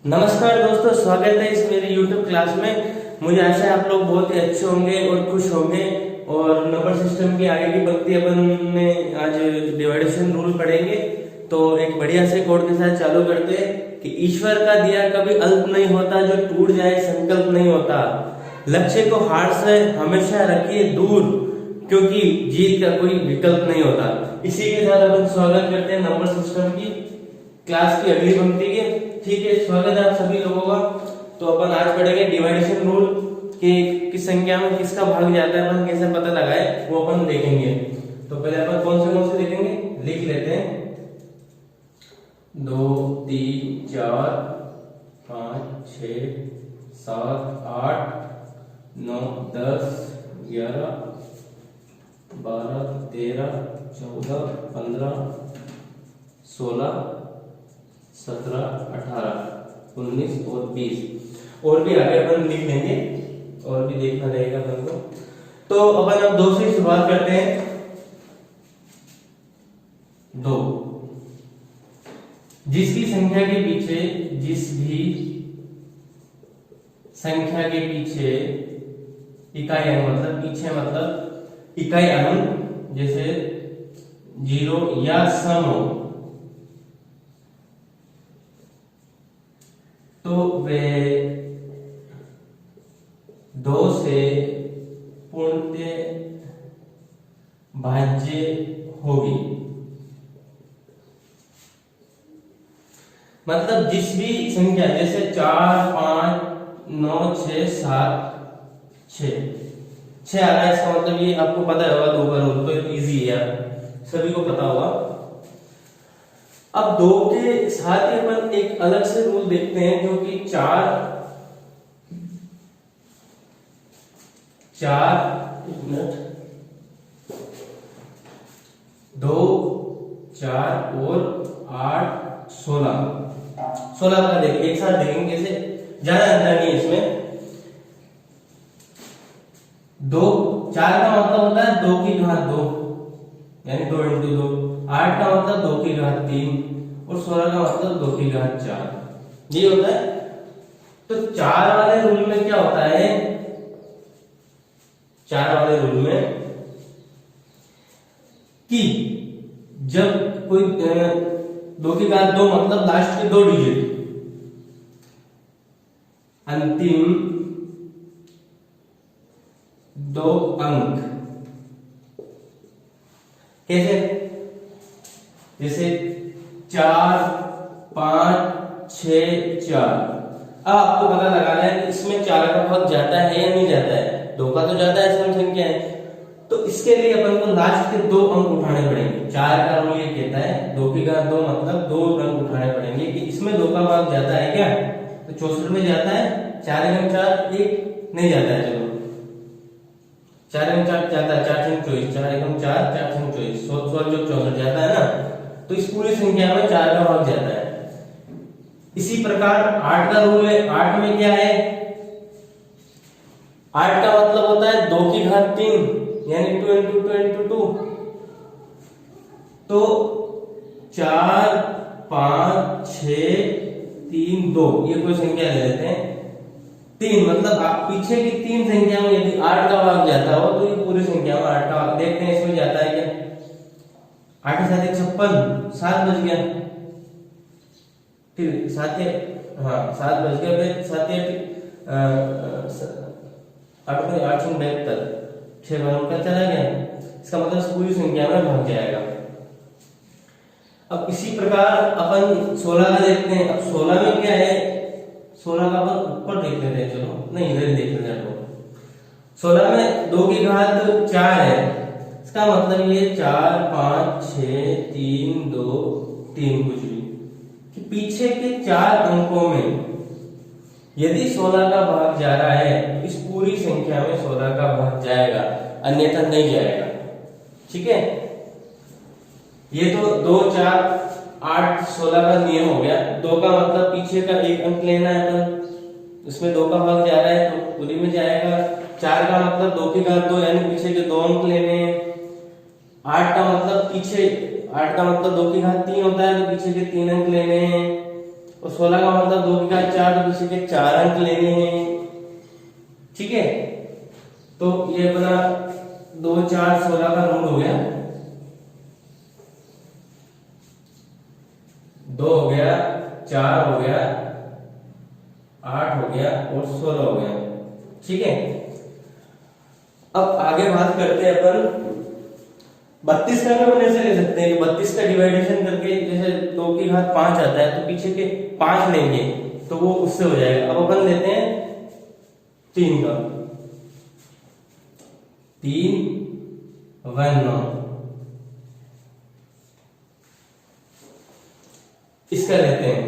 नमस्कार दोस्तों, स्वागत है इस मेरे YouTube क्लास में। मुझे आशा है आप लोग बहुत ही अच्छे होंगे और खुश होंगे। और नंबर सिस्टम की आगे की पंक्ति अपन में आज डिवाइडेशन रूल पढ़ेंगे। तो एक बढ़िया से कोड के साथ चालू करते हैं कि ईश्वर का दिया कभी अल्प नहीं होता, जो टूट जाए संकल्प नहीं होता। लक्ष्य को हार से हमेशा रखिए दूर, क्योंकि जीत का कोई विकल्प नहीं होता। इसी के साथ अपन स्वागत करते हैं नंबर सिस्टम की क्लास की अगली पंक्ति के। ठीक है, स्वागत है आप सभी लोगों का। तो अपन आज पढ़ेंगे डिवाइडेशन रूल कि किस संख्या में किसका भाग जाता है, अपन कैसे पता लगाए वो अपन देखेंगे। तो पहले अपन कौन से देखेंगे, लिख लेते हैं। 2 3 4 5 6 7 8 9 10 11 12 13 14 15 16 17 18 19 और 20 और भी आगे अपन लिख लेंगे और भी देखना रहेगा अपन को। तो अपन अब 2 से शुरुआत करते हैं। 2 जिसकी संख्या के पीछे, जिस भी संख्या के पीछे इकाई अंक, मतलब पीछे मतलब इकाई अंक जैसे 0 या सम हो, तो वे 2 से पूर्णतः भाज्य होगी। मतलब जिस भी संख्या जैसे 4 5 9 6 7 6 आ रहा है, इसका मतलब ये आपको पता होगा 2 का रूल, तो इजी है यार, सभी को पता होगा। अब 2 के साथ ही अपन एक अलग से रूल देखते हैं, जो कि 4 2 4 और 8 16 का देखिए, एक साथ देखेंगे कैसे, ज्यादा अंतर नहीं है इसमें। 2 4 का मतलब होता है 2 की घात 2, यानी 2 × 2। 8 का मतलब 2 की घात 3 और 16 का मतलब 2 की घात 4, ये होता है। तो 4 वाले रूल में क्या होता है, 4 वाले रूल में कि जब कोई 2 की घात 2 मतलब लास्ट के 2 डिजिट, अंतिम 2 अंक, कैसे, जैसे 4 5 6 4। अब आपको पता लगाना है कि इसमें 4 का भाग जाता है या नहीं जाता है। 2 का तो जाता है, सम संख्या है, तो इसके लिए अपन को लास्ट के 2 अंक उठाने पड़ेंगे। 4 का रूल ये कहता है 2 की घात 2 मतलब 2 अंक उठाने पड़ेंगे कि इसमें 2 का भाग जाता है क्या, तो 64 में जाता है। 4 × 4 1 नहीं जाता है, चलो 4 × 4 जाता है, 4 × 24, 4 × 4 4 × 24 64 जाता है ना। तो इस पूरी संख्या में 4 का भाग जाता है। इसी प्रकार 8 का रूल है। 8 में क्या है, 8 का मतलब होता है 2 की घात 3, यानी 2 × 2 × 2। तो 4 5 6 3 2, ये कोई संख्या ले लेते हैं। 3 मतलब आप पीछे की 3 संख्या में यदि 8 का भाग जाता हो तो ये पूरी संख्या में 8 का भाग, देखते हैं इसमें जाता है क्या। 8 के साथ 56, 7 बच गया, फिर 7 7 बच गया, फिर 7 8 72, 6 का चला गया, इसका मतलब पूरी संख्या में भाग जाएगा। अब इसी प्रकार अपन 16 का देखते हैं। अब 16 में क्या है, 16 का अपन ऊपर देख लेते हैं, चलो नहीं इधर ही देख लेते हैं। 16 में 2 की घात 4 है, इसका मतलब ये 4 5 6 3 2 3 कुछ भी, कि पीछे के 4 अंकों में यदि 16 का भाग जा रहा है तो इस पूरी संख्या में 16 का भाग जाएगा, अन्यथा नहीं जाएगा। ठीक है, ये तो 2 4 8 16 का नियम हो गया। 2 का मतलब पीछे का 1 अंक लेना है अपन, उसमें 2 का भाग जा रहा है तो पूरी में जाएगा। 4 का मतलब 2 की घात 2, यानी पीछे के 2 अंक लेने हैं। 8 का मतलब पीछे 8 का मतलब 2 की घात 3 होता है तो पीछे के 3 अंक लेने हैं। और 16 का मतलब 2 की घात 4, तो किसी के 4 अंक लेने हैं। ठीक है, तो ये अपना 2 4 16 का रूल हो गया, 2 हो गया, 4 हो गया, 8 हो गया और 16 हो गया। ठीक है, अब आगे बात करते हैं अपन 32 का भी अपन ऐसे ले सकते हैं कि 32 का डिवाइडेशन करके, जैसे 2 की घात 5 आता है तो पीछे के 5 लेंगे तो वो उससे हो जाएगा। अब अपन लेते हैं 3 का, 3 1 9, इसका लेते हैं।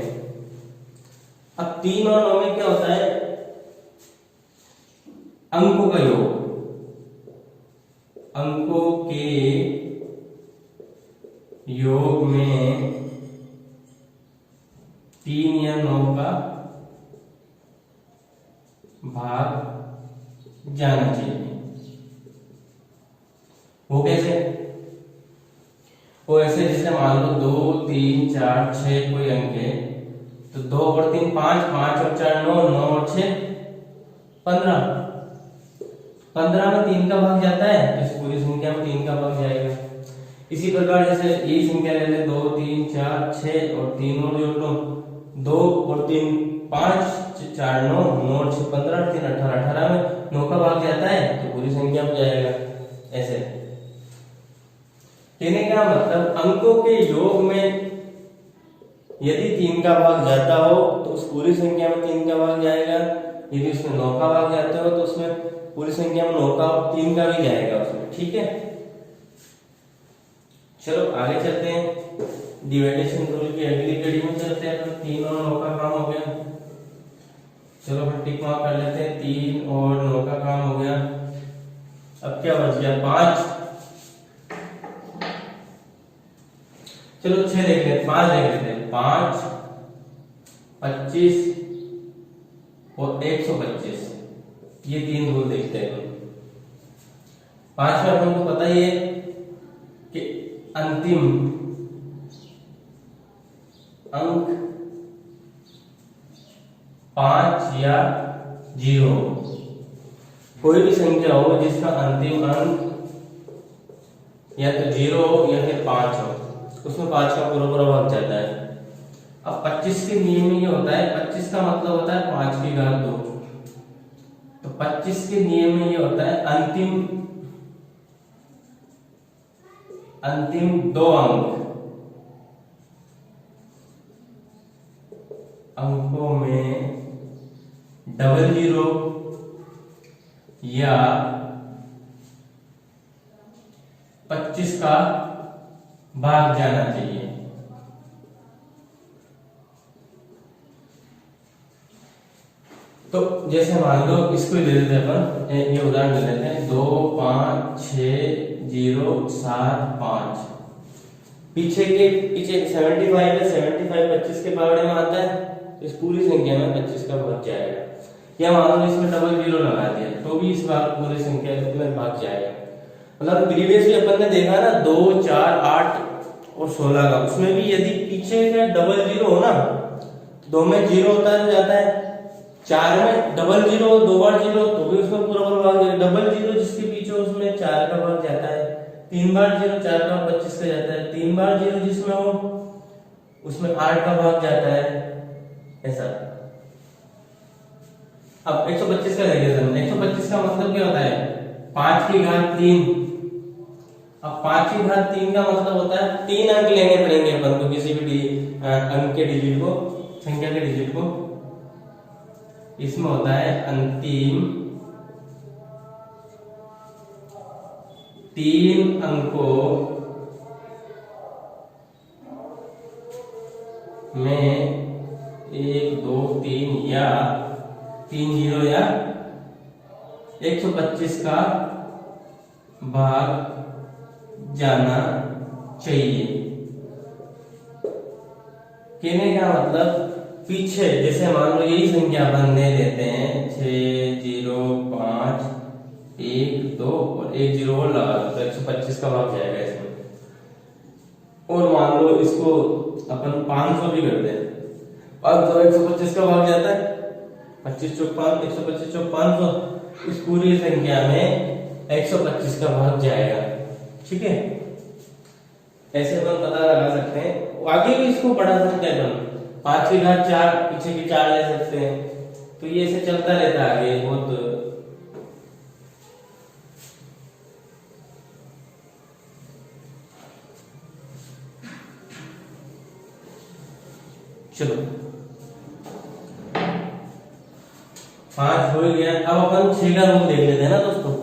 अब 3 और 9 में क्या होता है, अंकों का योग, अंकों के योग में 3 या 9 का भाग जाना चाहिए। वो कैसे, वो ऐसे जैसे मान लो 2 3 4 6 कोई अंक है, तो 2 और 3 5, 5 और 4 9, 9 और 6 15, 15 में 3 का भाग जाता है, इस पूरी संख्या में 3 का भाग जाएगा। इसी प्रकार जैसे यही संख्या ले ले 2 3 4 6 और 3 और जोड़ लो, 2 और 3 5, 4 9, 9 और 6 15, 3 18, 18 में 9 का भाग जाता है तो पूरी संख्या में जाएगा। ऐसे कहने का मतलब अंकों के योग में यदि 3 का भाग जाता हो तो उस पूरी संख्या में 3 का भाग जाएगा, यदि उसमें 9 का भाग जाता हो तो उसमें पूरी संख्या में 9 का और 3 का भी जाएगा उसमें। ठीक है, चलो आगे चलते हैं, डिवाइडेशन रूल की अगली कड़ी में चलते हैं। तो 3 और 9 का काम हो गया, चलो फिर टिक मार्क कर लेते हैं, 3 और 9 का काम हो गया। अब क्या बच गया, 5, चलो 6 देख लेते हैं, 5 देख लेते हैं, 5 25 और 125, ये 3 रूल देखते हैं। 5 में अपन को पता ही है कि अंतिम अंक 5 या 0, कोई भी संख्या हो जिसका अंतिम अंक या तो 0 हो या फिर 5 हो, उसमें 5 का पूरा भाग जाता है। अब 25 के नियम में ये होता है, 25 का मतलब होता है 5 की घात 2, तो 25 के नियम में ये होता है अंतिम 2 अंकों में 00 या 25 का भाग जाना चाहिए। तो जैसे मान लो इसको ले लेते हैं अपन, ये उदाहरण ले लेते हैं, 2 5 6 0 7 5, पीछे 75 है, 75 25 के बावड़े में आता है, तो इस पूरी संख्या में 25 का भाग जाएगा। या मान लो इसमें 00 लगा दिया तो भी इस बार पूरी संख्या में भाग जाएगा। मतलब प्रीवियसली अपन ने देखा ना 2 4 8 और 16 का, उसमें भी यदि पीछे का 00 हो ना, 2 में 0 होता है तो जाता है, 4 में 00 2 बार 0 तो भी उसमें पूरा भाग जाएगा, 00 जिसके पीछे उसमें 4 का भाग जाता है, 3 बार 0 4 का 25 का जाता है, 3 बार 0 जिसमें हो उसमें 8 का भाग जाता है, ऐसा। अब 125 का देखिए, 125 का मतलब क्या होता है, 5 की घात 3। अब 5 की घात 3 का मतलब होता है 3 अंक लेने पड़ेंगे अपन को, किसी भी अंक के डिजिट को, संख्या के डिजिट को। इसमें होता है अंतिम 3 अंकों में 1 2 3 या 3 0 या 125 का भाग जाना चाहिए। कहने का मतलब पीछे जैसे मान लो यही संख्या अपन ले लेते हैं 6 0 5 1 2 और 1 0 और लगा दो तो 125 का भाग जाएगा इसमें। और मान लो इसको अपन 500 भी कर दें अब तो 125 का भाग जाता है, 25 चौक 5, 125 चौक 500, इस पूरी संख्या में 125 का भाग जाएगा। ठीक है, ऐसे अपन पता लगा सकते हैं। आगे भी इसको बढ़ा सकते हैं अपन, 5 की घात 4, पीछे की 4 ले सकते हैं, तो ये ऐसे चलता रहता है आगे बहुत। चलो 5 हो गया। अब अपन 6 का रूल देख लेते हैं ना दोस्तों,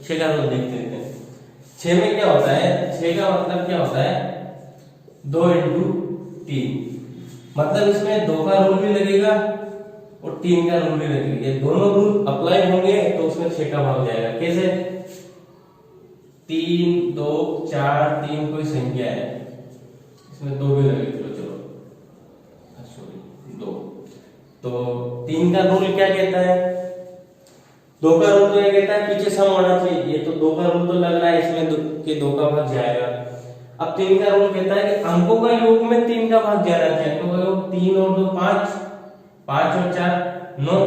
6 का रूल देख लेते हैं। 6 में क्या होता है, 6 का मतलब क्या होता है, 2 इंटू 3, मतलब इसमें 2 का रूल भी लगेगा और 3 का रूल भी लगेगा। ये दोनों रूल अप्लाई होंगे तो उसमें 6 का भाग जाएगा। कैसे, 3 2 4 3 कोई संख्या है, इसमें 2 भी लगेगा, चलो सॉरी 2, तो 3 का रूल क्या कहता है, 2 का रूल तो ये कहता है पीछे सम होना चाहिए, ये तो 2 का रूल तो लग रहा है इसमें कि 2 का भाग जाएगा। अब 3 का रूल कहता है कि अंकों का योग में 3 का भाग जाना चाहिए। अंकों का योग 3 और 2 5, 5 और 4 9,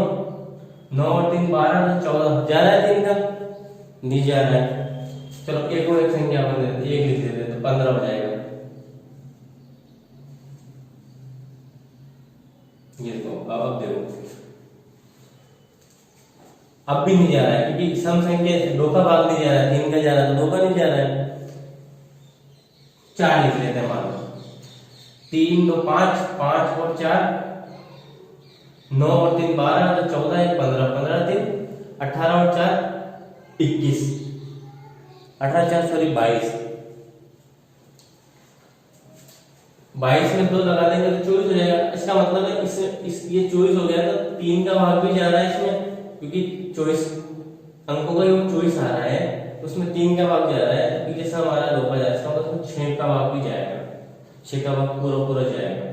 9 और 3 12, 14 जा रहा है 3 का, नहीं जा रहा है। चलो एक और एक संख्या बन देते, एक लिख देते तो 15 हो जाएगा। ये देखो, अब देखो, अब भी नहीं जा रहा है क्योंकि सम संख्या 2 का भाग नहीं जा रहा है, 3 का जा रहा है तो 2 का नहीं जा रहा है। 4 लिख लेते हैं, मान लो 3 2 5, 5 और 4 9 और 3 12, तो 14 1 15, 15 3 18 और 4 21, 18 4 सॉरी 22, 22 में 2 लगा देंगे तो 24 हो जाएगा। इसका मतलब है ये 24 हो गया, तो 3 का भाग भी जा रहा है इसमें, क्योंकि 24 अंकों का योग 24 आ रहा है, तो उसमें 3 का भाग जा रहा है, तो जैसा हमारा 2 का जा रहा है, इसका मतलब 6 का भाग भी जाएगा, 6 का भाग पूरा जाएगा।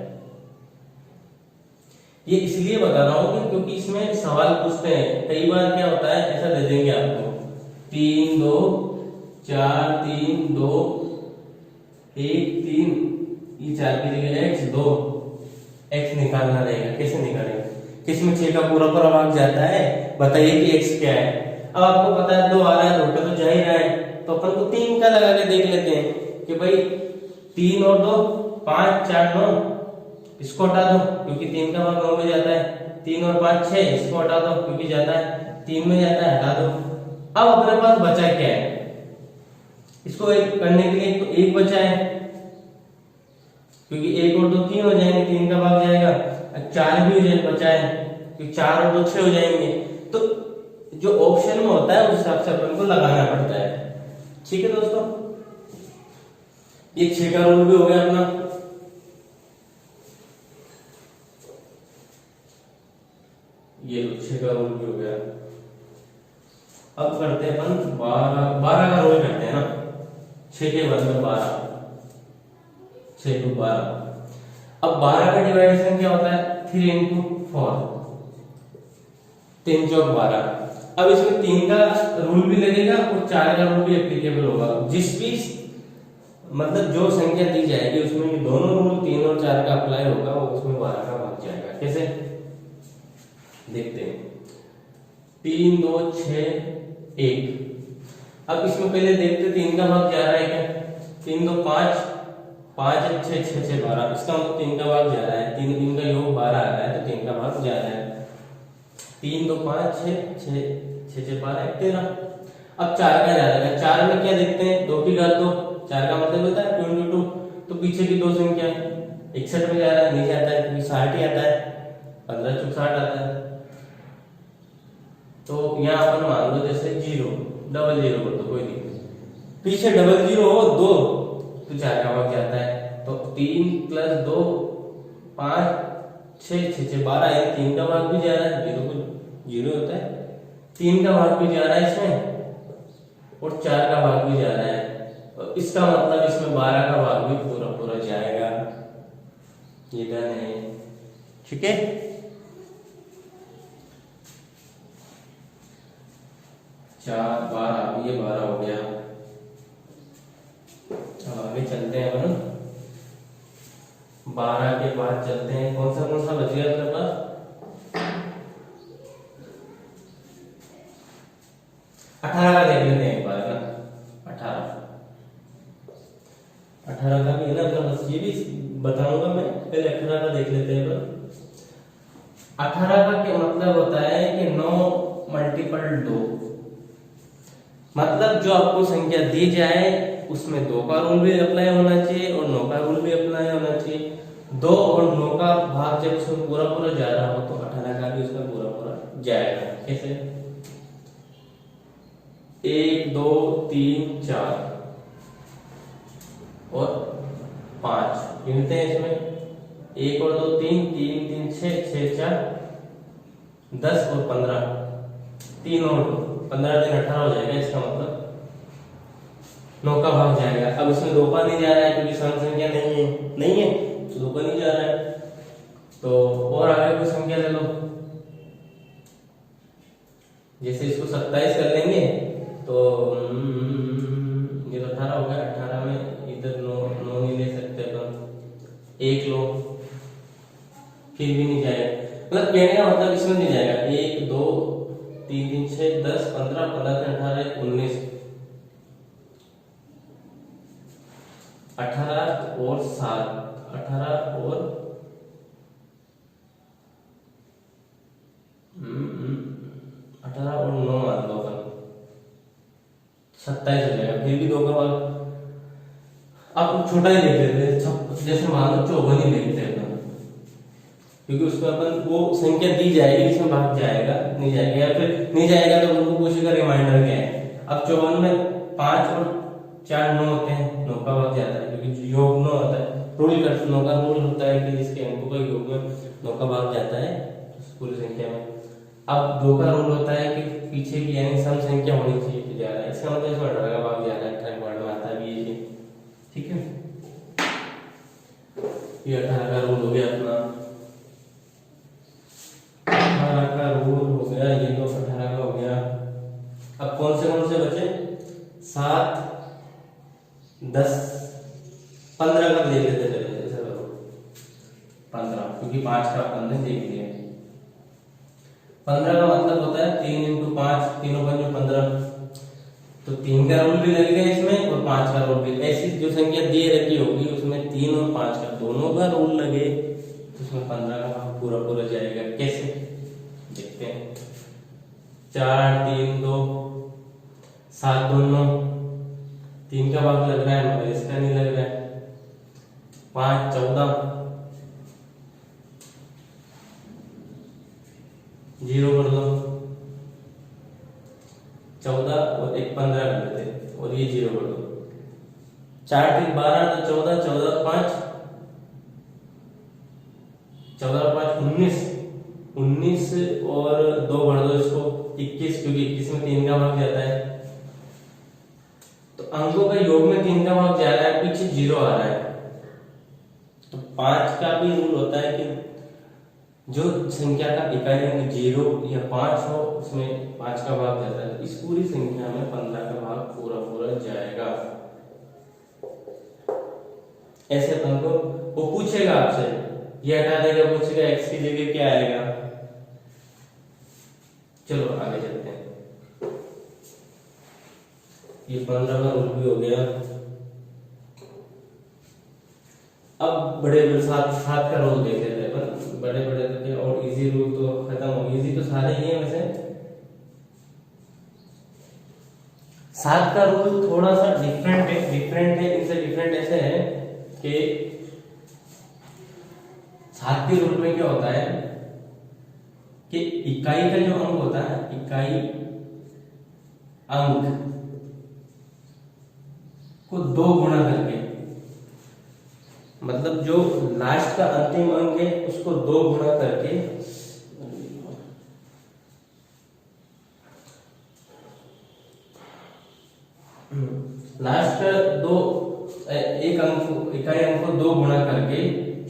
ये इसलिए बता रहा हूं क्योंकि इसमें सवाल पूछते हैं, कई बार क्या होता है, ऐसा दे देंगे आपको 3 2 4 3 2 1 3, ये 4 की जगह x 2, x निकालना रहेगा। कैसे निकालेंगे, किसमें 6 का पूरा भाग जाता है, बताइए कि x क्या है। अब आपको पता है 2 आ रहा है, 2 का तो जा ही रहा है, तो अपन को 3 का लगा के देख लेते हैं कि भाई 3 और 2 5 4 9, इसको हटा दो क्योंकि 3 का भाग 9 में जाता है, 3 और 5 6, इसको हटा दो क्योंकि जाता है 3 में जाता है, हटा दो। अब अपने पास बचा क्या है, इसको एक करने के लिए तो 1 बचा है, क्योंकि 1 और 2 3 हो जाएंगे, 3 का भाग जाएगा, 4 भी बचा है क्योंकि 4 और 2 6 हो जाएंगे। तो जो ऑप्शन में होता है उस हिसाब से अपन को लगाना पड़ता है। ठीक है दोस्तों, ये 6 का रूल भी हो गया अपना। ये 6 का रूल भी हो गया। अब करते हैं अपन 12 का रूल करते हैं ना, 6 के बदले 12, 6 2 12। अब 12 का डिवाइडेशन क्या होता है, 3 इंटू 4, 3 चौक 12। अब इसमें 3 का रूल भी लगेगा और 4 का रूल भी एप्लीकेबल होगा। जिस भी मतलब जो संख्या दी जाएगी उसमें ये दोनों रूल 3 और 4 का अप्लाई होगा, उसमें 12 का भाग जाएगा। कैसे देखते हैं, 3 2 6 1। अब इसमें पहले देखते 3 का भाग जा रहा है क्या, 3 2 5, 5 6 6 6 12, इसका मतलब 3 का भाग जा रहा है, 3 3 का योग 12 आ रहा है, तो 3 का भाग जा रहा है। 3 2 5 6 6 6 6 12 13। अब 4 का जा रहा है, 4 में क्या देखते हैं, 2 की घात 2, 4 का मतलब होता है 2 into 2, तो पीछे की 2 संख्या 61 में जा रहा है, नीचे आता है क्योंकि 60 ही आता है, 15 चौक 60 आता है। तो यहाँ अपन मान लो जैसे 0 डबल 0 कर दो, कोई नहीं, पीछे डबल 0 हो 2 तो 4 का भाग जाता है, तो 3 + 2 5 6 6 6 12 है, 3 का भाग भी जा रहा है, 0 को 0 होता है, 3 का भाग भी जा रहा है इसमें और 4 का भाग भी जा रहा है, तो इसका मतलब इसमें 12 का भाग भी पूरा जाएगा। ये डन है, ठीक है। चार 12, ये 12 हो गया। आगे चलते हैं अपन 12 के बाद चलते हैं, कौन सा बच गया अपने पास? 18 का देख लेते हैं एक बार ना। 18 का भी है ना अपना, बस ये भी बताऊंगा मैं, पहले 18 का देख लेते हैं। 18 का क्या मतलब होता है कि 9 मल्टीपल 2, मतलब जो आपको संख्या दी जाए उसमें 2 का रूल भी अप्लाई होना चाहिए और 9 का रूल भी अप्लाई होना चाहिए। 2 और 9 का भाग जब उसमें पूरा पूरा जा रहा हो तो 18 का भी उसमें पूरा पूरा जाएगा। कैसे? 1 2 3 4 और 5 गिनते हैं इसमें, 1 और 2 3, 3 3 6, 6 4 10 और 15, 3 और 15 दिन 18 हो जाएगा। इसका मतलब 9 का भाग जाएगा। अब इसमें 2 का नहीं जा रहा है क्योंकि सम संख्या नहीं है तो 2 का नहीं जा रहा है। तो और आगे कोई संख्या ले लो, जैसे इसको 27 कर लेंगे तो ये तो 18 हो गया। 18 में इधर 9 नहीं ले सकते अपन, 1 लो, फिर भी नहीं जाएगा। मतलब कहने का मतलब इसमें नहीं जाएगा। 1 2 3 3 6 10 15 15 18 19, 18 और 7, 18 और 18 और 9 मान लो अपन, 27 हो जाएगा। फिर भी 2 का भाग आप छोटा ही देख लेते हैं, जैसे मान लो 54 ही देखते हैं अपन, क्योंकि उसमें अपन वो संख्या दी जाएगी इसमें भाग जाएगा नहीं जाएगा, या फिर नहीं जाएगा तो उनको पूछेगा रिमाइंडर क्या है। अब 54 में 5 और 4 9 होते हैं, 9 का भाग जाता है क्योंकि योग 9 होता है। रूल कर 9 का रूल होता है कि जिसके अंकों का योग में 9 का भाग जाता है पूरी संख्या में। अब 2 का रूल होता है कि पीछे की यानी सम संख्या होनी चाहिए तो ज्यादा, इसका मतलब इसमें 18 का भाग ज्यादा है, 18 वर्ड में आता भी है। ठीक है, ये 18 का रूल हो गया अपना, 18 का रूल हो गया, ये तो 18 का हो गया। अब कौन से बचे? 7 10 15 का देख लेते चले, जैसे 15 क्योंकि 5 का अपन ने देख लिया। 15 का मतलब होता है 3 × 5, तीनों पंजे 15, तो 3 का रूल भी लगेगा इसमें और 5 का रूल भी। ऐसी जो संख्या दी रखी होगी उसमें 3 और 5 का दोनों का रूल लगे तो उसमें 15 का भाग पूरा पूरा जाएगा। कैसे देखते हैं? 4 3 2 7 2 9, 3 का भाग लग रहा है मगर इसका नहीं लग रहा है। 5 14, 0 कर दो, 14 और 1 15 कर देते और ये 0 कर दो। 4 3 12 तो 14, 14 5 14 5 19, 19 और 2 भर दो इसको 21, क्योंकि 21 में 3 का भाग जाता है। तो अंकों का योग में 3 का भाग जा रहा है, पीछे 0 आ रहा है। तो 5 का भी रूल होता है कि जो संख्या का इकाई अंक 0 या 5 हो उसमें 5 का भाग जाता है। इस पूरी संख्या में 15 का भाग पूरा पूरा जाएगा। ऐसे अपन को वो पूछेगा आपसे, ये हटा देगा, पूछेगा x की जगह क्या आएगा। चलो आगे चलते हैं। ये 15 का रूल भी हो गया। अब बड़े सात का रूल देख लेते हैं। बड़े थे और इजी रूल तो खत्म हो गए। इजी तो सारे ही हैं वैसे। 7 का रूल थोड़ा सा डिफरेंट है इनसे। डिफरेंट ऐसे है कि 7 के रूल में क्या होता है कि इकाई का जो अंक होता है, इकाई अंक को 2 गुणा करके, मतलब जो लास्ट का अंतिम अंक है उसको 2 गुणा करके लास्ट एक अंक इकाई अंक को 2 गुणा करके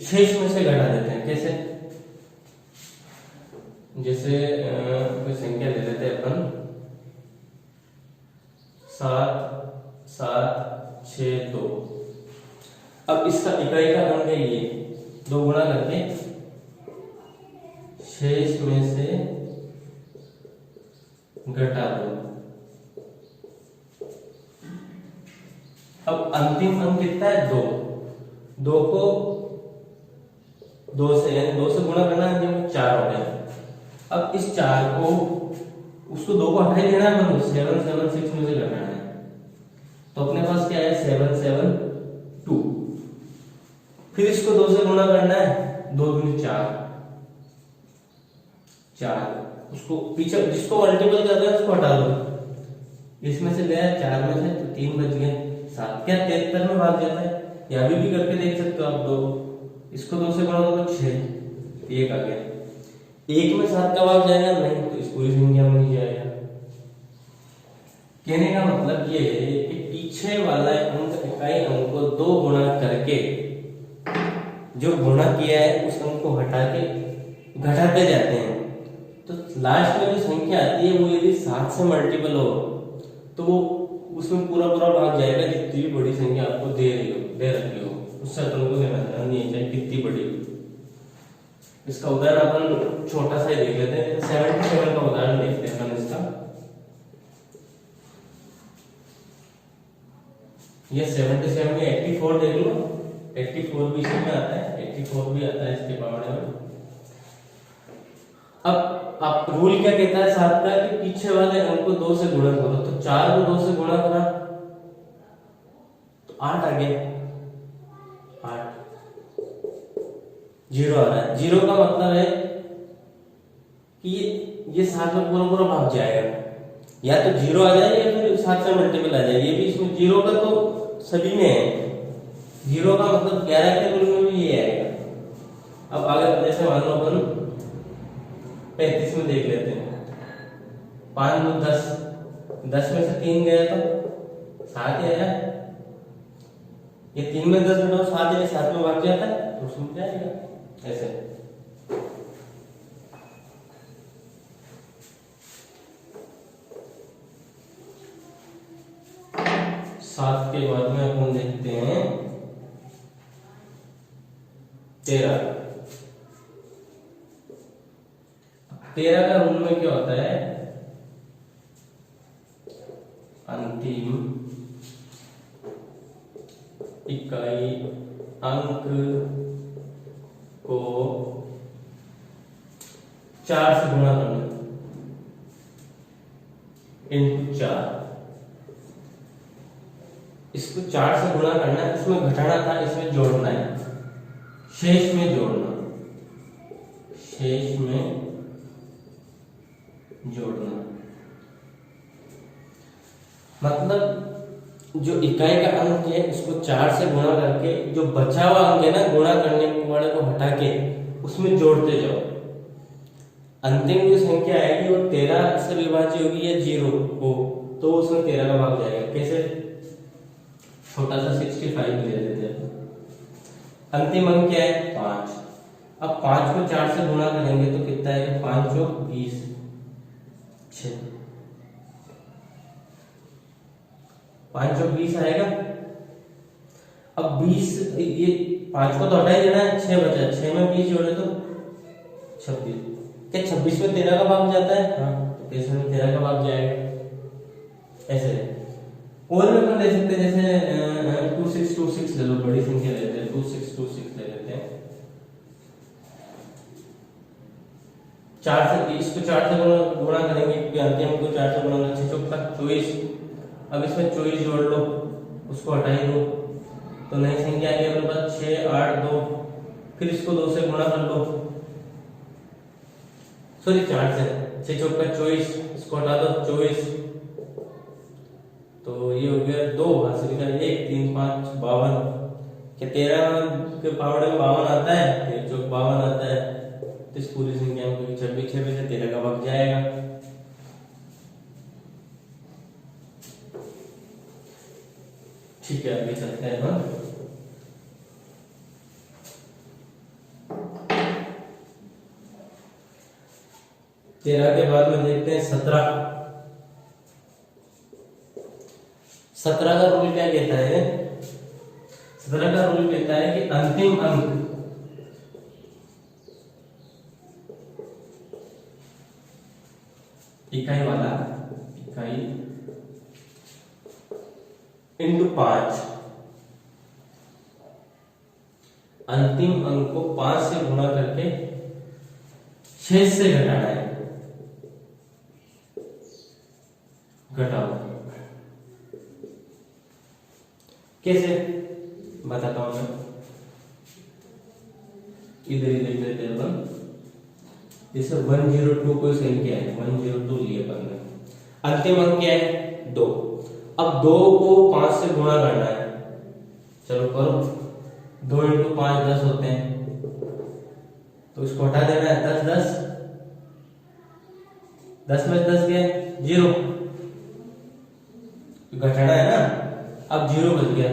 शेष में से घटा देते हैं। कैसे? जैसे कोई संख्या ले लेते हैं अपन 7 7 6 2। अब इसका इकाई का अंक है ये, शेष में से घटा दो। अब अंतिम अंक कितना है? 2। 2 को 2 से यानी 2 से गुणा करना है, 4 हो गया। अब इस 4 को उसको 2 को हटा ही देना है, 7 7 6 में से घटाना है। तो अपने पास क्या है? 7 7 2। फिर इसको 2 से गुणा करना है, 2 दूनी 4 4। उसको पीछे जिसको मल्टीपल कर रहे हैं उसको हटा दो। इसमें से गया 4 में से, तो 3 बच गए। 7 क्या 73 में भाग जाता है? या भी करके देख सकते हो आप। 2 इसको 2 से गुणा करो, 6 1 आ गया। 1 में 7 का भाग जाएगा नहीं, तो इस पूरी संख्या में नहीं जाएगा। कहने का मतलब ये है कि पीछे वाला अंक इकाई अंक को 2 गुणा करके जो गुणा किया है उस अंक को हटा के घटाते जाते हैं। तो लास्ट में जो संख्या आती है वो यदि 7 से मल्टीपल हो तो वो उसमें पूरा भाग जाएगा, जितनी भी बड़ी संख्या आपको दे रखी हो उससे तुमको देना नहीं चाहिए कितनी बड़ी। इसका उदाहरण अपन छोटा सा ही देख लेते हैं। 77 का उदाहरण देखते हैं अपन इसका। ये 77 में 84 देख लो, 84 भी इसमें आता है, 84 भी आता है इसके पावड़ में। अब आप रूल क्या कहता है 7 का कि पीछे वाले अंक को 2 से गुणा करो। तो 4 को 2 से गुणा करा तो 8 आ गया, 8 0 आ रहा है। 0 का मतलब है कि ये 7 में पूरा भाग जाएगा, या तो 0 आ जाए या फिर 7 से मल्टीपल आ जाए। ये भी इसमें 0 का तो सभी में है। 0 का मतलब 11 के रूल में भी ये आएगा। अब अगर जैसे मान लो अपन 35 में देख लेते हैं। 5 2 10, 10 में से 3 गया तो 7 आया। ये 3 में 10 घटाओ 7 है, 7 में भाग जाता है तो उसमें जाएगा ऐसे। सात के बाद में अपन देखते हैं 13। 13 का रूल में क्या होता है? अंतिम इकाई अंक को 4 से गुणा करना, इनटू 4। इसको 4 से गुणा करना है, इसमें घटाना था, इसमें जोड़ना है, शेष में जोड़ना, शेष में जोड़ना। मतलब जो इकाई का अंक है उसको 4 से गुणा करके जो बचा हुआ अंक है ना, गुणा करने वाले को हटा के उसमें जोड़ते जाओ। अंतिम जो संख्या आएगी वो 13 से विभाज्य होगी या 0 हो तो उसमें 13 का भाग जाएगा। कैसे? छोटा सा 65 ले लेते हैं। अंतिम अंक क्या है? 5। अब 5 को 4 से गुणा करेंगे तो कितना है? 5 × 20 6। 5 × 20 आएगा। अब 20 ये 5 को तो हटा ही देना है, 6 बचा। 6 में 20 जोड़े तो 26। क्या 26 में 13 का भाग जाता है? हाँ, तो 13 में 13 का भाग जाएगा। ऐसे और भी अपन ले सकते हैं, जैसे 2626 ले लो, बड़ी संख्या लेते हैं, 2626 ले लेते हैं। 4 से इसको 4 से गुणा करेंगे क्योंकि अंतिम को 4 से गुणा, 6 चौका 24। अब इसमें 24 जोड़ लो, उसको हटाई दो तो नई संख्या आ गई अपने पास 6 8 2। फिर इसको 2 से गुणा कर लो, सॉरी 4 से, 6 चौका 24, इसको हटा दो 24। तो ये हो गया 2 हासिल का 1 3 5 52। क्या 13 के पावड़ में 52 आता है? 13 चौक 52 आता है। तो इस पूरी संख्या में 26 26 से 13 का भाग जाएगा। ठीक है, आगे चलते हैं हम। तेरह के बाद में देखते हैं 17। 17 का रूल क्या कहता है? 17 का रूल कहता है कि अंतिम अंक इकाई वाला इकाई इंटू 5, अंतिम अंक को 5 से गुणा करके शेष से घटाना है। घटाओ कैसे बताता हूं मैं, इधर ही देख लेते हैं अपन। जैसे 102 कोई संख्या है, 102 लिए अपन ने, अंतिम अंक क्या है 2। अब 2 को 5 से गुणा करना है, चलो करो। 2 इंटू 5 10 होते हैं, तो इसको हटा देना है। 10 10 10 में 10 गया 0, घटाना है ना। अब 0 बच गया,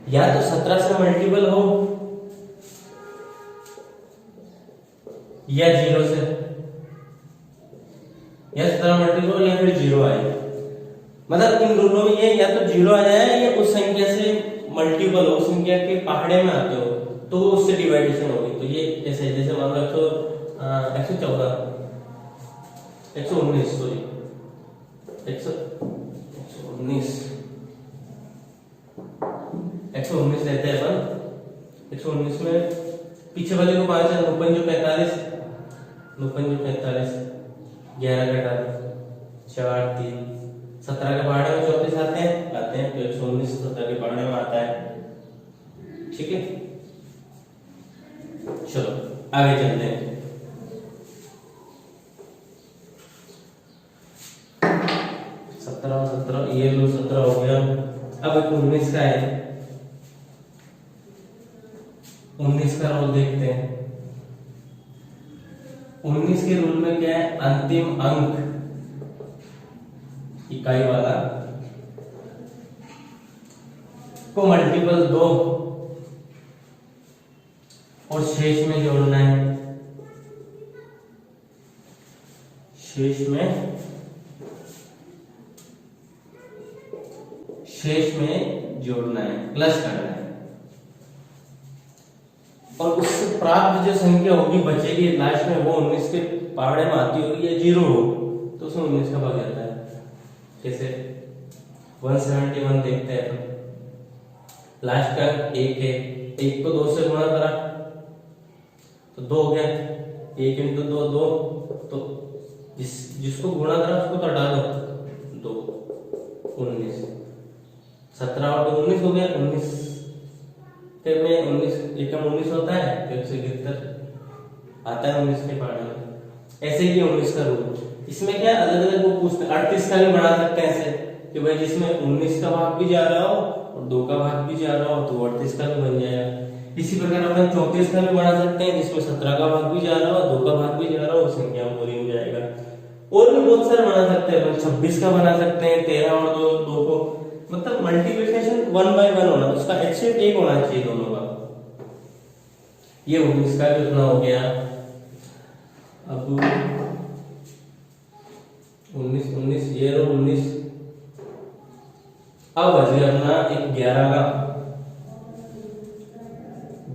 या तो 17 से मल्टीपल हो या 0 से, या 17 मल्टीपल हो या फिर 0 आए। मतलब इन दोनों में ये या तो 0 आ जाए या उस संख्या से मल्टीपल हो, उस संख्या के पहाड़े में आते हो तो उससे डिवाइडेशन होगी। तो ये ऐसे जैसे मान लो 114 119 सॉरी 119 रहते हैं अपन। 119 में पीछे वाले को 5 है, 9 पंजो 45, 9 पंजो 45, 11 घटा 4 3, 17 के पहाड़े में 34 आते हैं तो 119 17 के पहाड़े में आता है। ठीक है, चलो आगे चलते हैं। 17 ये लो 17 हो गया। अब 19 का है, 19 का रोल देखते हैं। 19 के रूल में क्या है, अंतिम अंक इकाई वाला को मल्टीपल 2 और शेष में जोड़ना है। शेष में जोड़ना है, प्लस करना है, और उससे प्राप्त जो संख्या होगी बचेगी लास्ट में, वो 19 के पहाड़े में आती होगी या 0 हो तो उसमें 19 का भाग जाता है। कैसे 171 देखते हैं तो लास्ट का 1 है, 1 को 2 से गुणा करा तो 2 हो गया, 1 इंटू 2 2, तो जिसको गुणा करा उसको तो हटा दो, 2 19, 17 और 2 19 हो गया। 19 में 19 एकम 19 होता है तो 171 आता है 19 के पहाड़े में। ऐसे ही 19 का रूल, इसमें क्या अलग अलग वो पूछते हैं। 38 का भी बना सकते हैं ऐसे कि भाई जिसमें 19 का भाग भी जा रहा हो और 2 का भाग भी जा रहा हो तो 38 का भी बन जाएगा। इसी प्रकार अपन 34 का भी बना सकते हैं जिसमें 17 का भाग भी जा रहा हो 2 का भाग भी जा रहा हो, संख्या पूरी हो जाएगा। और भी बहुत सारे बना सकते हैं, 26 का बना सकते हैं, 13 और 2 को, मतलब मल्टीप्लिकेशन 1 by 1 होना, उसका एक्सेप्ट 1 होना चाहिए दोनों का। ये 19 का भी उतना हो गया। अब 19 ये रो 19, अब बच गया अपना एक 11 का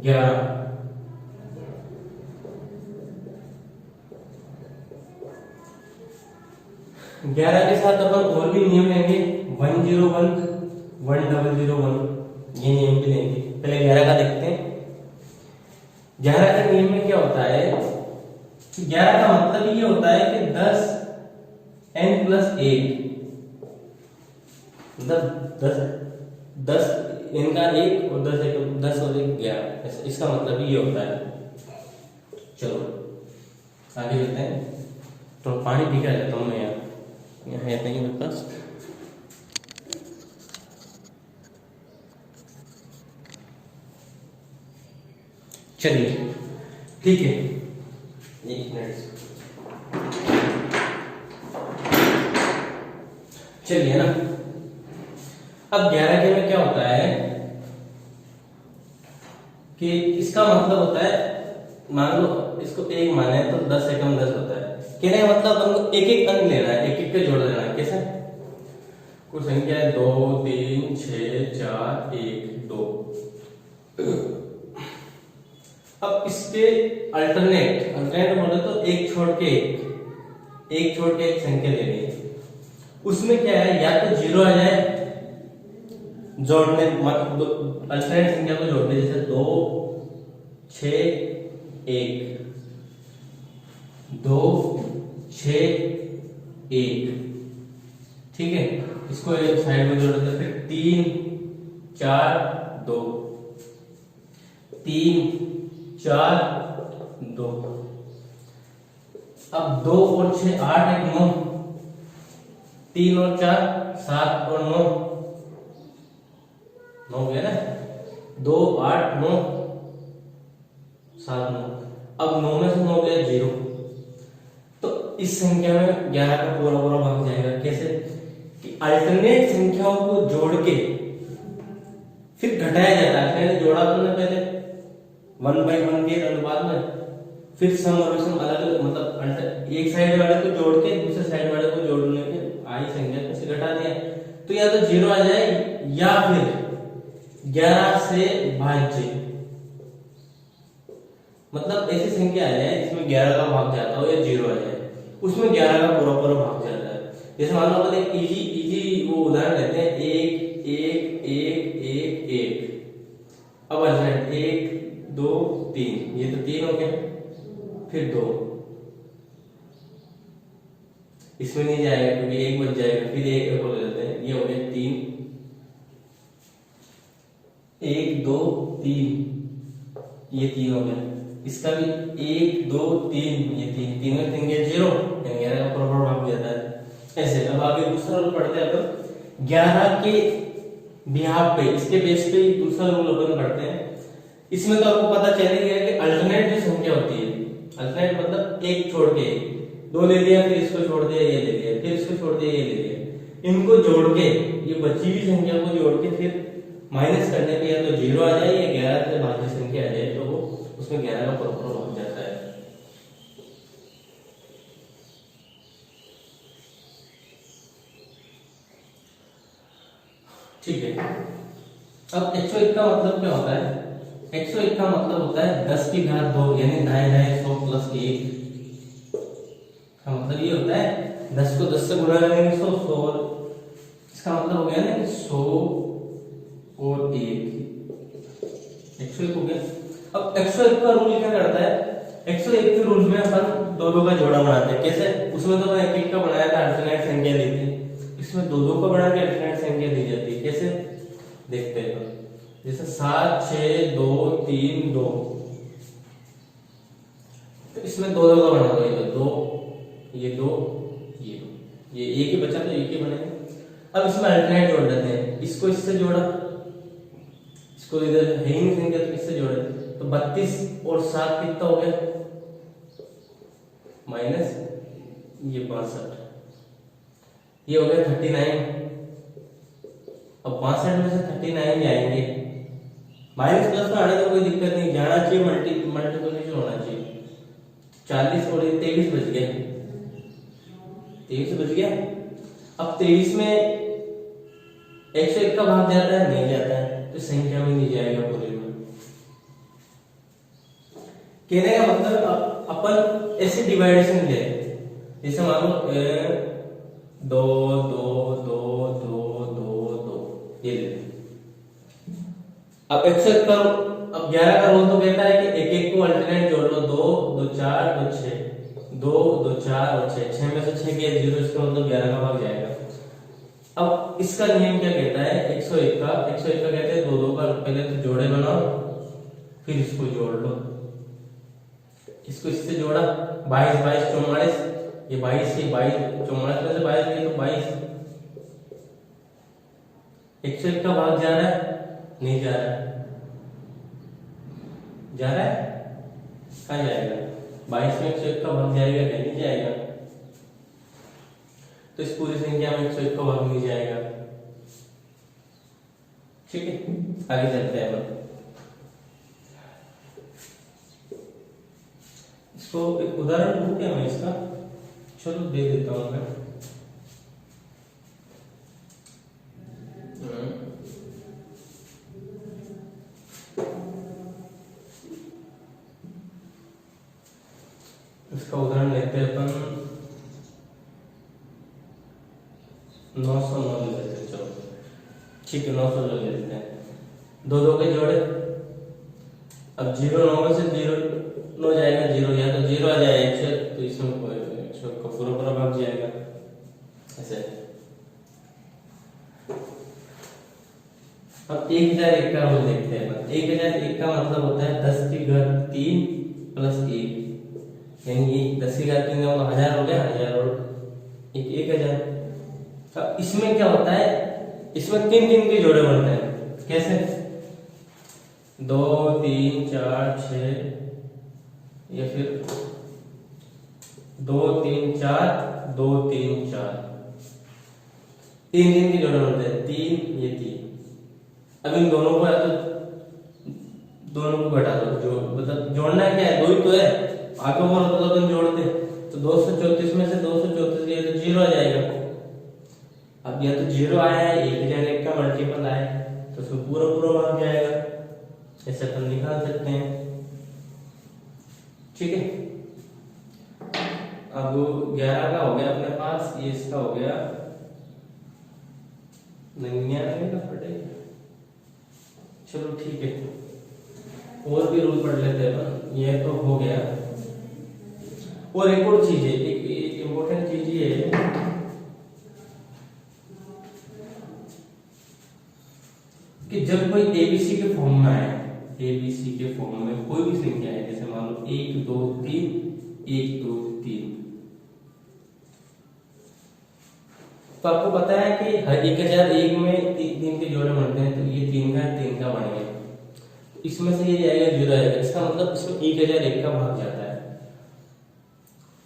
11। के साथ अपन और भी नियम लेंगे, 101 1001 ये नियम भी लेंगे। पहले 11 का देखते हैं। 11 के नियम में क्या होता है, 11 का मतलब ये होता है कि 10 n प्लस 1, मतलब 10 n का 1 और 10 और 1 11, इसका मतलब ये होता है। चलो आगे चलते हैं। तो पानी पी के आ जाता हूँ मैं, यहाँ है नहीं मेरे पास। चलिए ठीक है, 1 मिनट चलिए ना। अब 11 के में क्या होता है कि इसका मतलब होता है, मान लो इसको 1 माने तो 10 एकम 10 होता है। कहने का मतलब हमको एक एक अंक लेना है, एक एक के जोड़ देना है। कैसे, कोई संख्या है 2 3 6 4 1 2, अब इसके अल्टरनेट बोले तो एक छोड़ के एक, एक छोड़ के एक संख्या लेनी है, उसमें क्या है, या तो जीरो आ जाए जोड़ने, अल्टरनेट संख्या को जोड़ने, जैसे 2 6 1, 2 6 1, ठीक है, इसको एक साइड में जोड़ देते, फिर 3 4 2, 3 4 2, अब 2 और 6 8 1 9, 3 और 4 7 और 9 9 गया ना, 2 8 9 7 9, अब 9 में से 9 गया 0, तो इस संख्या में 11 का पूरा पूरा भाग जाएगा। कैसे कि अल्टरनेट संख्याओं को जोड़ के फिर घटाया जाता है, पहले जोड़ा तुमने पहले 1/1 के अनुपात में, फिर सम और विषम अलग अलग, मतलब एक साइड वाले को जोड़ के दूसरे साइड वाले को जोड़ने के आई संख्या को से घटा दिया, तो या तो 0 आ जाए या फिर 11 से भाज्य, मतलब ऐसी संख्या आ जाए जिसमें 11 का भाग जाता हो या 0 आ जाए, उसमें 11 का पूरा पूरा भाग जाता है। जैसे मान लो अपन एक इजी वो उदाहरण लेते हैं, 1 1 1 1 1, अब अल्टरनेट 1 2 3, ये तो 3 हो गया, फिर 2, इसमें नहीं जाएगा क्योंकि 1 बच जाएगा, फिर 1 को ले लेते हैं, ये हो गया 3 1 2 3, ये 3 हो गया, इसका भी 1 2 3, ये 3 3 में 3 गया 0, यानी 11 का पूरा भाग जाता है। ऐसे अब आगे दूसरा रूल पढ़ते हैं अपन 11 के बिहाफ पे, इसके बेस पे दूसरा रूल अपन पढ़ते हैं। इसमें तो आपको पता चल ही गया कि अल्टरनेट जो संख्या होती है, अल्टरनेट मतलब एक छोड़ के, 2 ले लिया, फिर इसको छोड़ दिया, ये ले लिया, फिर इसको छोड़ दिया, ये ले लिया, इनको जोड़ के, ये बची हुई संख्या को जोड़ के फिर माइनस करने पे या तो 0 आ जाए या 11 से भाज्य संख्या आ जाए, तो वो उसमें 11 का पूरा भाग जाता है। ठीक है, अब 101 का मतलब क्या होता है? 101 का मतलब होता है 10 की घात 2, यानी 250 प्लस 1 का मतलब ये होता है 10 को 10 से गुणा करेंगे 100 100, इसका मतलब हो गया ना कि 100 और 1, 101 हो गया। अब 101 का रूल क्या करता है? 101 के रूल में अपन दो का जोड़ा बनाते हैं। कैसे? उसमें तो मैंने 1 का बनाया था, अल्टरनेट संख्या दी थी, इसमें दो का बना के अल्टरनेट संख्या दी जाती है। कैसे देखते हैं, जैसे 7 6 2 3 2, तो इसमें दो का बना दो, ये दो, ये दो, ये दो, ये एक ही बचा तो एक ही बनेगा। अब इसमें अल्टरनेट जोड़ देते हैं, इसको इससे जोड़ा, इसको इधर है ही नहीं संख्या तो इससे जोड़े, तो 32 और 7 कितना हो गया? माइनस ये 62, ये हो गया 39। अब 62 में से 39 जाएंगे, माइनस प्लस में आने तो कोई दिक्कत नहीं, जाना चाहिए, मल्टीप्लिकेशन होना चाहिए। 40 और 23 बच गया, 23 बच गया। अब 23 में 101 का भाग जाता है? नहीं जाता है, तो संख्या में नहीं जाएगा पूरे में। कहने का मतलब अपन ऐसे डिवाइडेशन ले, जैसे मान लो 2 2 2 2 2 2, ये ले। अब 101 का, अब 11 का रूल तो कहता है कि एक एक को अल्टरनेट जोड़ लो, 2 2 4 2 6, 2 2 4 और 6, 6 में से 6 गया 0, इसका मतलब 11 का भाग जाएगा। अब इसका नियम क्या कहता है? 101 का कहते हैं दो का पहले तो जोड़े बनाओ, फिर इसको जोड़ लो, इसको इससे जोड़ा, 22 22 44, ये 22 ये 22 44 में से 22 गए तो 22। 101 का भाग जा रहा है? नहीं जा रहा है, जा रहा है? कहाँ जाएगा? 22 में 101 का भाग जाएगा क्या? नहीं जाएगा, तो इस पूरी संख्या में 101 का भाग नहीं जाएगा। ठीक है, आगे चलते हैं अपन। इसको एक उदाहरण दूं क्या मैं इसका? चलो दे देता हूं मैं। इसका उदाहरण लेते हैं अपन 909 ले लेते हैं, चलो ठीक है 900 ले लेते हैं। दो दो के जोड़े, अब 0 9 में से 0 9 जाएगा 0, या तो 0 आ जाए 100, तो इसमें 100 का पूरा पूरा भाग जाएगा ऐसे। अब 1001 का रूल देखते हैं। 1001 का मतलब होता है 10 की घात 3 प्लस 1, यानी 10 की घात 3 का मतलब 1000 हो गया, 1000 और 1000। अब इसमें क्या होता है, इसमें 3 3 के जोड़े बनते हैं। कैसे? 2 3 4 6, या फिर 2 3 4 2 3 4, 3 3 के जोड़े बनते हैं। 3 ये 3। अब इन दोनों को या तो दोनों को घटा दो, जो मतलब जोड़ना क्या है, 2 ही तो है, आगे और तो तुम जोड़ते, तो 234 में से 234 गया तो 0 आ जाएगा। अब या तो 0 आया है, 1001 का मल्टीपल आया है, तो उसमें पूरा पूरा भाग जाएगा, ऐसे अपन निकाल सकते हैं। ठीक है, अब 11 का हो गया अपने पास, ये इसका हो गया 99 का पड़ेगा। चलो ठीक है, और भी रूल पढ़ लेते हैं। ये तो हो गया, और एक और चीज है, एक इम्पोर्टेंट चीज ये है कि जब कोई एबीसी के फॉर्म में आए, एबीसी के फॉर्म में कोई भी संख्या है, जैसे मान लो 1 2 3 1 2 3, तो आपको पता है कि हर 1001 में 3 के जोड़े बनते हैं, तो ये 3 का बन गया, इसमें से ये जाएगा 0 आएगा, इसका मतलब इसमें 1001 का भाग जाता है।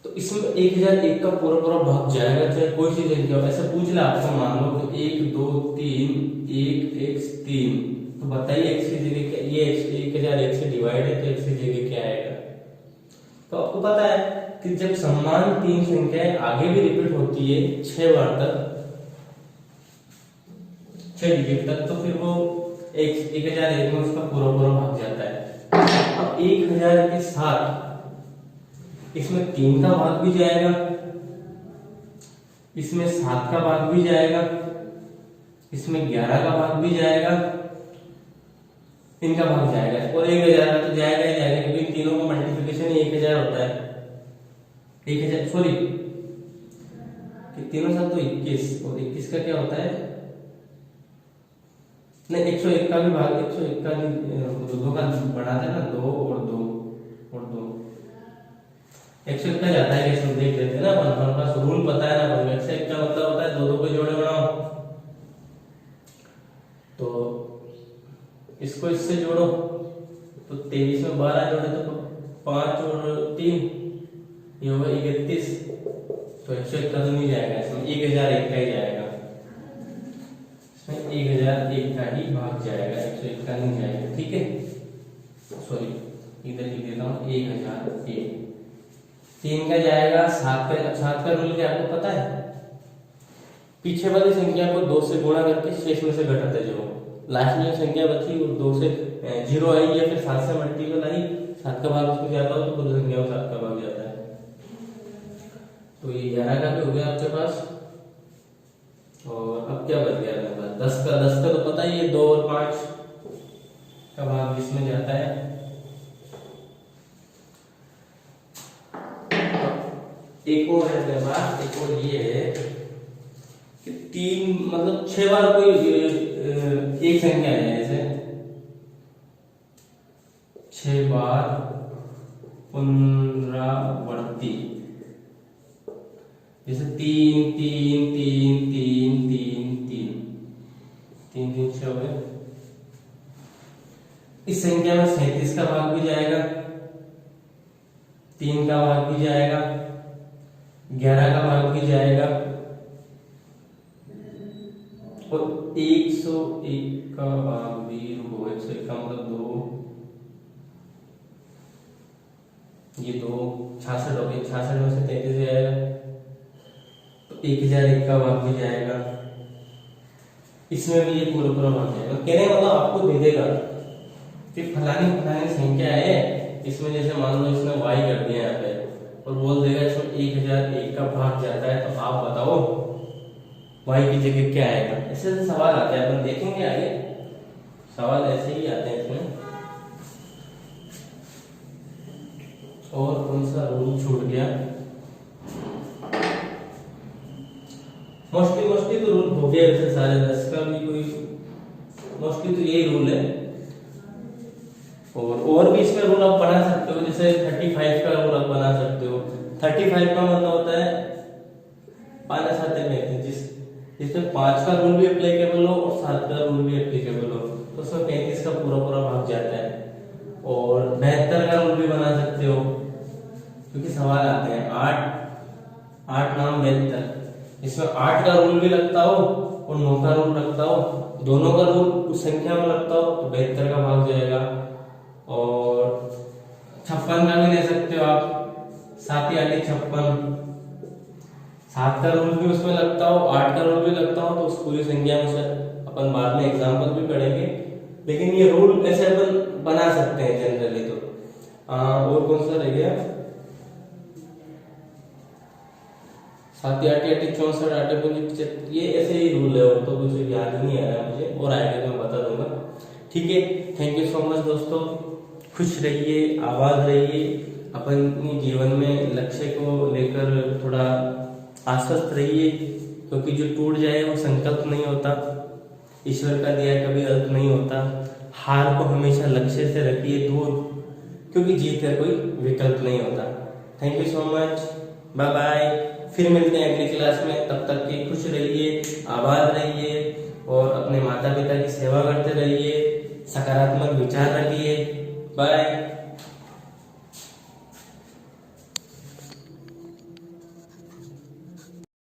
तो इसमें 1001 का पूरा पूरा भाग जाएगा, चाहे कोई सी संख्या हो। ऐसे पूछ ले आपको, मान लो कि 1 2 3 1 x 3, तो बताइए x की जगह क्या, ये 1001 से डिवाइड है, तो x की जगह क्या आएगा? तो आपको पता है कि जब समान 3 संख्याएं आगे भी रिपीट होती है 6 बार तक, 6 डिजिट तक, तो फिर वो 1001 में उसका पूरा पूरा भाग जाता है। अब 1000 के साथ इसमें 3 का भाग भी जाएगा, इसमें 7 का भाग भी जाएगा, इसमें 11 का भाग भी जाएगा, इनका भाग जाएगा, और 1000 का तो जाएगा ही जाएगा, क्योंकि इन तीनों का मल्टीप्लिकेशन 1000 होता है। 1000 सॉरी, तीनों साथ तो 21, और 21 का क्या होता है, नहीं 101 का भी भाग, 101 का भी दो का बढ़ाते हैं ना, 2 और 2 और 2, 101 का जाता है, कैसे देख लेते हैं ना, अपन पास रूल पता है ना, 101 का मतलब होता है 2 2 के जोड़े बनाओ, तो इसको इससे जोड़ो, तो 23 में 12 जोड़े तो 5 और 3 ये होगा 31, तो 101 का तो नहीं जाएगा, इसमें 1001 का ही जाएगा, इसमें 1001 का ही भाग जाएगा, 101 का नहीं जाएगा। ठीक है, सॉरी इधर लिख देता हूँ 1001, 3 का जाएगा, 7 का रूल क्या आपको पता है, पीछे वाली संख्या को 2 से गुणा करके शेष में से घटाते जाओ, लास्ट में संख्या बची वो 2 से 0 आई या फिर 7 से मल्टीपल आई, 7 का भाग उसमें जाता हो तो पूरी संख्या में 7 का भाग जाता है। तो ये 11 का भी हो गया आपके पास, और अब क्या बच गया अपने पास 10 का तो पता ही है, 2 और 5 का भाग इसमें जाता है। एक और है अपने पास, एक और ये है कि 3 मतलब 6 बार कोई एक संख्या है, जैसे 6 बार पुनरावृत्ति, जैसे 3 3 3 3 3 3 3 3 6 हो गए। इस संख्या में 37 का भाग भी जाएगा, 3 का भाग भी जाएगा, 11 का भाग भी जाएगा, और 101 का भाग भी, 101 का मतलब 2, ये 2 66 हो गए, 66 में से 33 जाएगा, तो 1001 का भाग भी जाएगा, इसमें भी ये पूरा पूरा भाग जाएगा। कहने मतलब आपको दे देगा कि फलानी संख्या है, इसमें जैसे मान लो इसने y कर दिया यहाँ पे, और बोल देगा इसमें 1001 का भाग जाता है, तो आप बताओ y की जगह क्या आएगा। ऐसे ऐसे सवाल आते हैं, अपन देखेंगे आगे सवाल ऐसे ही आते हैं इसमें। और कौन सा रूल छूट गया? मोस्टली तो रूल हो गया वैसे सारे 10 का भी, कोई मोस्टली तो यही रूल है। और भी इसमें रूल आप बना सकते हो, जैसे 35 का रूल आप बना सकते हो। 35 का मतलब होता है 5 साते में जिसमें 5 का रूल भी एप्लीकेबल हो और 7 का रूल भी एप्लीकेबल हो, तो उसमें 35 का पूरा भाग जाता है। और 72 का रूल भी बना सकते हो, क्योंकि सवाल आते हैं 8 नाम 72, इसमें 8 का रूल भी लगता हो और 9 का रूल लगता हो, दोनों का रूल उस संख्या में लगता हो तो 72 का भाग जाएगा। और 56 का भी ले सकते हो आप, 7 या 8 56, 7 का रूल भी उसमें लगता हो, 8 का रूल भी लगता हो, तो उस पूरी संख्या में से अपन बाद में एग्जाम्पल भी पढ़ेंगे, लेकिन ये रूल ऐसे अपन बना सकते हैं जनरली। तो और कौन सा रह गया? 7 8 8 64 8 5, ये ऐसे ही रूल है, और तो कुछ याद नहीं आ रहा मुझे, और आएगा तो मैं बता दूंगा। ठीक है, थैंक यू सो मच दोस्तों। खुश रहिए, आबाद रहिए, अपने जीवन में लक्ष्य को लेकर थोड़ा आश्वस्त रहिए, क्योंकि जो टूट जाए वो संकल्प नहीं होता, ईश्वर का दिया कभी अर्थ नहीं होता। हार को हमेशा लक्ष्य से रखिए दूर, क्योंकि जीत का कोई विकल्प नहीं होता। Thank you so much, bye bye. फिर मिलते हैं अगली क्लास में, तब तक के खुश रहिए, आबाद रहिए और अपने माता पिता की सेवा करते रहिए, सकारात्मक विचार रखिए। बाय।